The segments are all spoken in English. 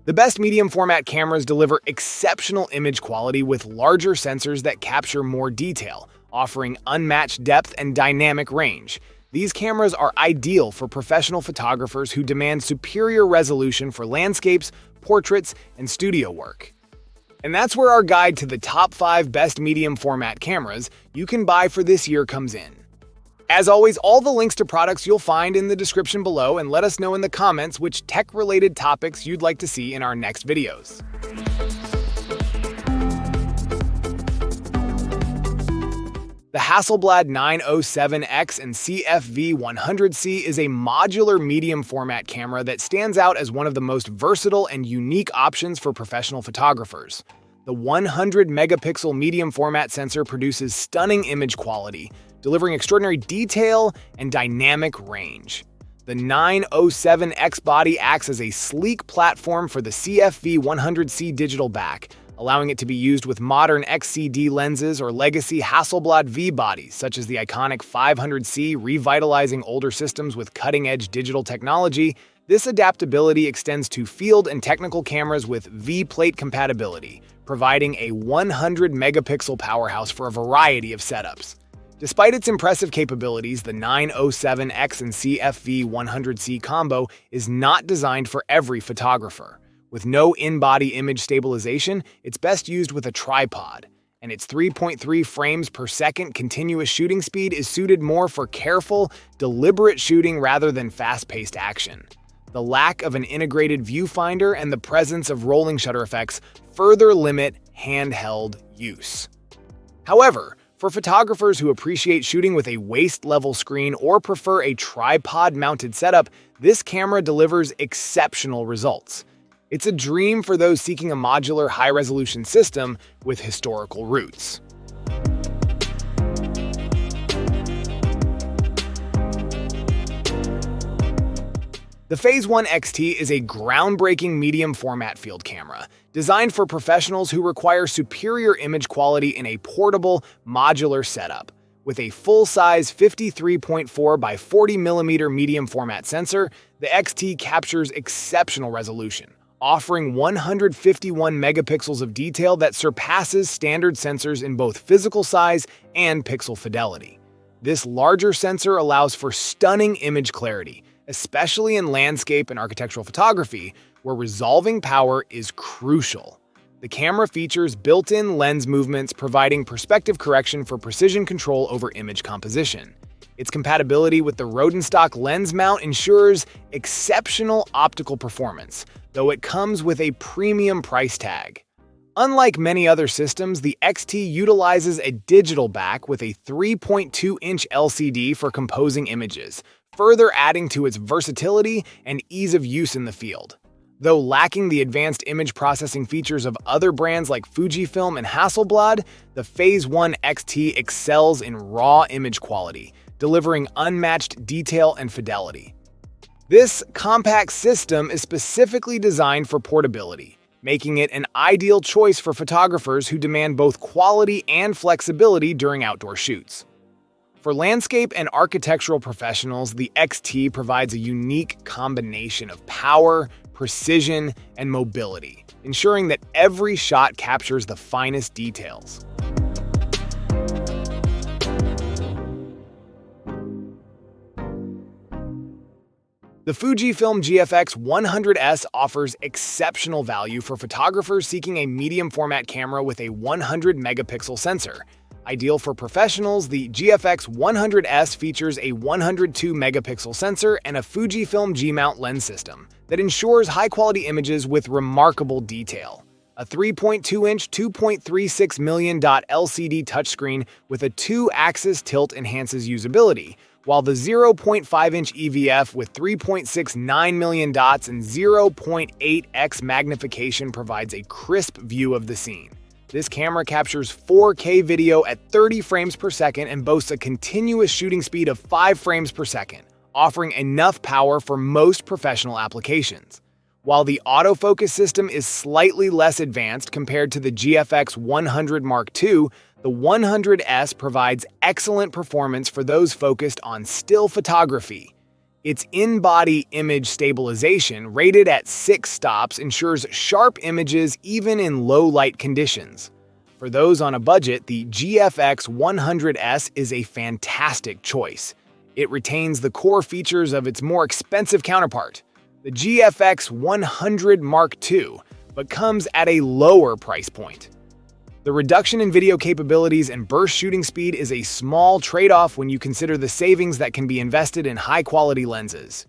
The best medium format cameras deliver exceptional image quality with larger sensors that capture more detail, offering unmatched depth and dynamic range. These cameras are ideal for professional photographers who demand superior resolution for landscapes, portraits, and studio work. And that's where our guide to the top 5 best medium format cameras you can buy for this year comes in. As always, all the links to products you'll find in the description below, and let us know in the comments which tech-related topics you'd like to see in our next videos. The Hasselblad 907X and CFV100C is a modular medium format camera that stands out as one of the most versatile and unique options for professional photographers. The 100 megapixel medium format sensor produces stunning image quality, delivering extraordinary detail and dynamic range. The 907X body acts as a sleek platform for the CFV100C digital back, allowing it to be used with modern XCD lenses or legacy Hasselblad V bodies, such as the iconic 500C, revitalizing older systems with cutting-edge digital technology. This adaptability extends to field and technical cameras with V-plate compatibility, providing a 100 megapixel powerhouse for a variety of setups. Despite its impressive capabilities, the 907X and CFV100C combo is not designed for every photographer. With no in-body image stabilization, it's best used with a tripod, and its 3.3 frames per second continuous shooting speed is suited more for careful, deliberate shooting rather than fast-paced action. The lack of an integrated viewfinder and the presence of rolling shutter effects further limit handheld use. However, for photographers who appreciate shooting with a waist-level screen or prefer a tripod-mounted setup, this camera delivers exceptional results. It's a dream for those seeking a modular, high-resolution system with historical roots. The Phase 1 XT is a groundbreaking medium format field camera, designed for professionals who require superior image quality in a portable, modular setup. With a full-size 53.4 by 40mm medium format sensor, the XT captures exceptional resolution, offering 151 megapixels of detail that surpasses standard sensors in both physical size and pixel fidelity. This larger sensor allows for stunning image clarity, especially in landscape and architectural photography, where resolving power is crucial. The camera features built-in lens movements, providing perspective correction for precision control over image composition. Its compatibility with the Rodenstock lens mount ensures exceptional optical performance, though it comes with a premium price tag. Unlike many other systems, the XT utilizes a digital back with a 3.2-inch LCD for composing images, further adding to its versatility and ease of use in the field. Though lacking the advanced image processing features of other brands like Fujifilm and Hasselblad, the Phase 1 XT excels in raw image quality, delivering unmatched detail and fidelity. This compact system is specifically designed for portability, making it an ideal choice for photographers who demand both quality and flexibility during outdoor shoots. For landscape and architectural professionals, the XT provides a unique combination of power, precision, and mobility, ensuring that every shot captures the finest details. The Fujifilm GFX100S offers exceptional value for photographers seeking a medium format camera with a 100 megapixel sensor. Ideal for professionals, the GFX100S features a 102 megapixel sensor and a Fujifilm G-mount lens system that ensures high-quality images with remarkable detail. A 3.2-inch 2.36 million dot LCD touchscreen with a 2-axis tilt enhances usability, while the 0.5-inch EVF with 3.69 million dots and 0.8x magnification provides a crisp view of the scene. This camera captures 4K video at 30 frames per second and boasts a continuous shooting speed of 5 frames per second, offering enough power for most professional applications. While the autofocus system is slightly less advanced compared to the GFX 100 Mark II, the 100S provides excellent performance for those focused on still photography. Its in-body image stabilization, rated at 6 stops, ensures sharp images even in low-light conditions. For those on a budget, the GFX 100S is a fantastic choice. It retains the core features of its more expensive counterpart, the GFX 100 Mark II, but comes at a lower price point. The reduction in video capabilities and burst shooting speed is a small trade-off when you consider the savings that can be invested in high-quality lenses.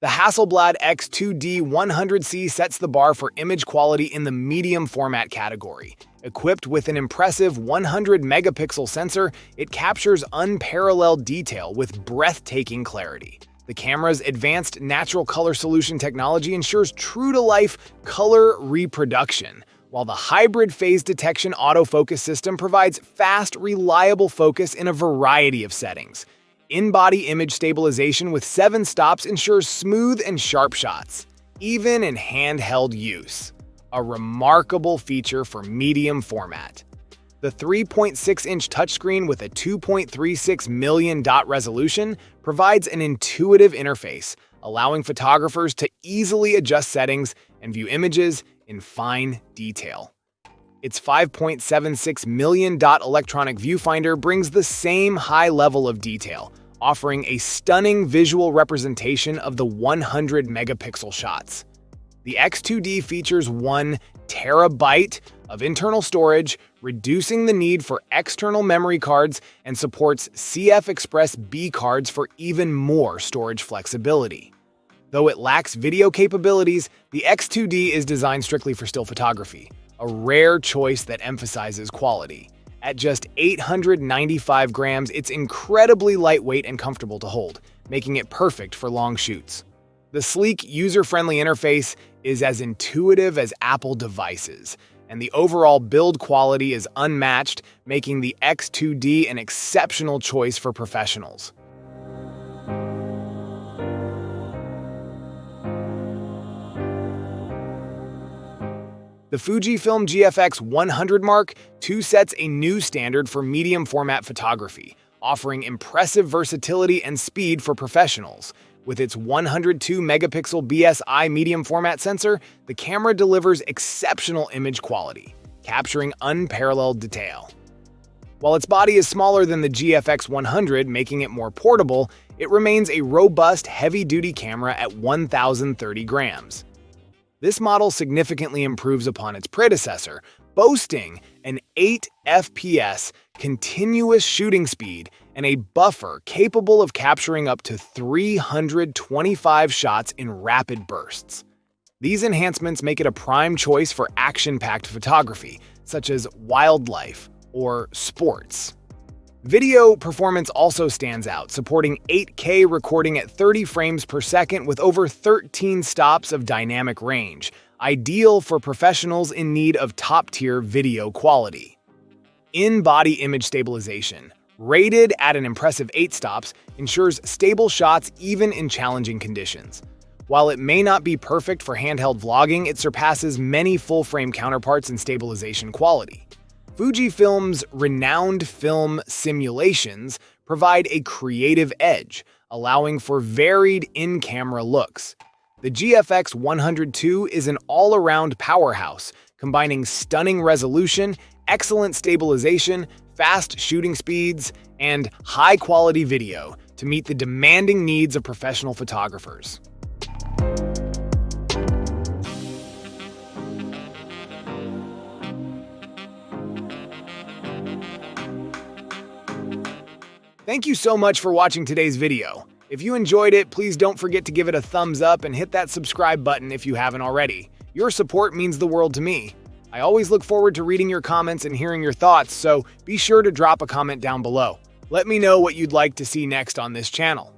The Hasselblad X2D 100C sets the bar for image quality in the medium format category. Equipped with an impressive 100-megapixel sensor, it captures unparalleled detail with breathtaking clarity. The camera's advanced natural color solution technology ensures true-to-life color reproduction, while the hybrid phase detection autofocus system provides fast, reliable focus in a variety of settings. In-body image stabilization with 7 stops ensures smooth and sharp shots, even in handheld use. A remarkable feature for medium format. The 3.6-inch touchscreen with a 2.36 million dot resolution provides an intuitive interface, allowing photographers to easily adjust settings and view images in fine detail. Its 5.76 million dot electronic viewfinder brings the same high level of detail, offering a stunning visual representation of the 100-megapixel shots. The X2D features 1 terabyte of internal storage, reducing the need for external memory cards, and supports CF Express B cards for even more storage flexibility. Though it lacks video capabilities, the X2D is designed strictly for still photography, a rare choice that emphasizes quality. At just 895 grams, it's incredibly lightweight and comfortable to hold, making it perfect for long shoots. The sleek, user-friendly interface is as intuitive as Apple devices, and the overall build quality is unmatched, making the X2D an exceptional choice for professionals. The Fujifilm GFX 100 Mark II sets a new standard for medium format photography, offering impressive versatility and speed for professionals. With its 102-megapixel BSI medium format sensor, the camera delivers exceptional image quality, capturing unparalleled detail. While its body is smaller than the GFX 100, making it more portable, it remains a robust, heavy-duty camera at 1,030 grams. This model significantly improves upon its predecessor, boasting an 8 FPS continuous shooting speed and a buffer capable of capturing up to 325 shots in rapid bursts. These enhancements make it a prime choice for action-packed photography, such as wildlife or sports. Video performance also stands out, supporting 8K recording at 30 frames per second with over 13 stops of dynamic range, ideal for professionals in need of top-tier video quality. In-body image stabilization, rated at an impressive 8 stops, ensures stable shots even in challenging conditions. While it may not be perfect for handheld vlogging, it surpasses many full-frame counterparts in stabilization quality. Fujifilm's renowned film simulations provide a creative edge, allowing for varied in-camera looks. The GFX 102 is an all-around powerhouse, combining stunning resolution, excellent stabilization, fast shooting speeds, and high-quality video to meet the demanding needs of professional photographers. Thank you so much for watching today's video. If you enjoyed it, please don't forget to give it a thumbs up and hit that subscribe button if you haven't already. Your support means the world to me. I always look forward to reading your comments and hearing your thoughts, so be sure to drop a comment down below. Let me know what you'd like to see next on this channel.